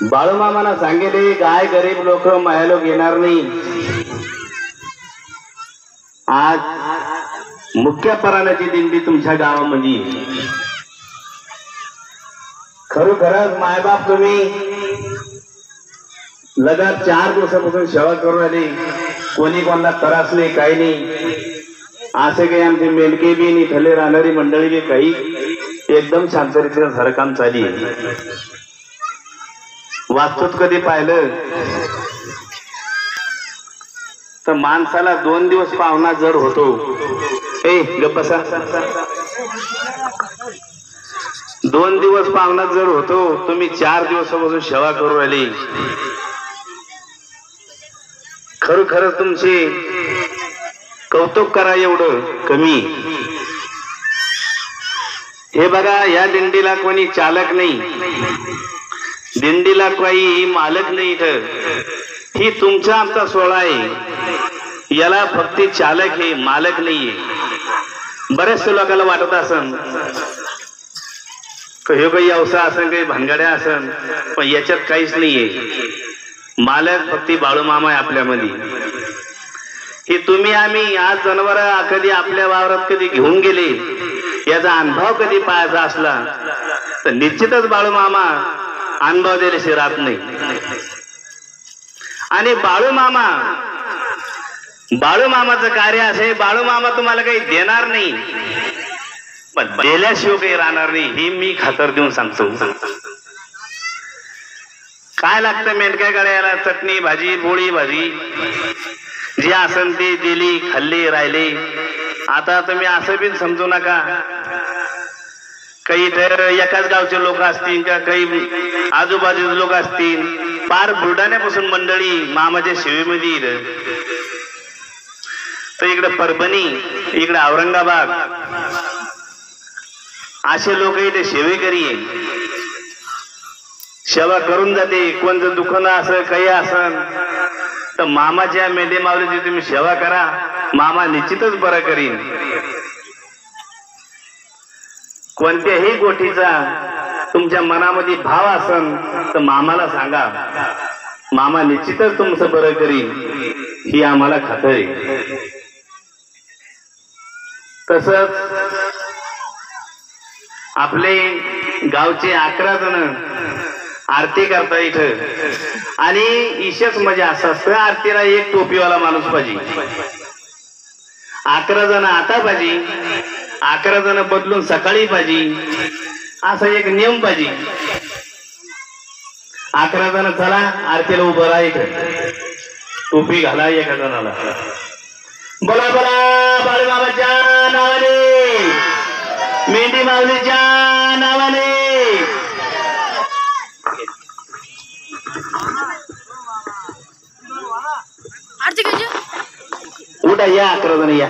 बाळूमामाना सांगितले गाय गरीब लोक माया लोक येणार नाही। आज मुख्य पराण्याची दिंडी तुमच्या गावामध्ये खरोखरच मायबाप तुम्ही लगात 4 दिवसापासून सेवा करून आली, कोणी कोणाला त्रास नाही काही नाही। असे काही आमचे मेंढके बी नाही थले राहणारी मंडळी बी काही एकदम शांतरित्या सारं काम चालू आहे। वास्तूत कधी पाहिलं तर माणसाला 2 दिवस पाहुणा जर होतो, ए गप्प बसा, 2 दिवस पाहुणा जर होतो, तुम्ही 4 दिवसापासून सेवा करू राहिली। खरोखर तुमचे कौतुक करा एवढं कमी। हे बघा, या दिंडीला कोणी चालक नाही, दिंडीला काही मालक नाही। इथं ही तुमचा आमचा सोहळा आहे, याला फक्त चालक आहे, मालक नाहीये। बरेचसे लोकांना वाटत असन हे काही अवसा असन, काही भानगड्या असन, पण याच्यात काहीच नाहीये। मालक फक्त बाळूमामा आहे आपल्यामध्ये। हे तुम्ही आम्ही आज जनावर कधी आपल्या वावरात कधी घेऊन गेले, याचा अनुभव कधी पाहायचा असला तर निश्चितच बाळूमामा अनुभव दिल्याशिवाय राहत नाही। आणि बाळूमामाचं कार्य असे, बाळूमामा तुम्हाला काही देणार नाही, पण दिल्याशिवाय काही राहणार नाही, ही मी खातर देऊन सांगतो। काय लागतं मेंढक्या गड्याला? चटणी भाजी पोळी भाजी जी असन ती दिली, खाल्ली, राहिली। आता तुम्ही असं बी समजू नका काही तर एकाच गावचे लोक असतील का काही आजूबाजूचे लोक असतील, पार बुलढाण्यापासून मंडळी मामाच्या सेवेमध्ये येईल। तर इकडे परभणी, इकडे औरंगाबाद असे लोक इथे सेवेकरी आहे, सेवा करून जाते। कोणतं दुखणं असं काही असन तर मामाच्या मेंढे माऊलीची तुम्ही सेवा करा, मामा निश्चितच बरं करीन। कोणत्याही गोष्टीचा तुमच्या मनामध्ये भाव असन तर मामाला सांगा, मामा निश्चितच तुमचं बरं करीन, ही आम्हाला खात्री आहे। तसंच आपले गावचे 11 जण आरती करता इथं, आणि विशेष म्हणजे असं असतं आरतीला एक टोपीवाला माणूस पाहिजे। 11 जण आता पाहिजे, 11 जण बदलून सकाळी पाहिजे, असा एक नियम पाहिजे। 11 जण चला आरतीला उभं राहा, इथं टोपी घाला एका जणाला। बोला बोला बाळूमामाच्या नावाने, मेंढी माऊलीच्या नावाने। उठा, या 11 जण या।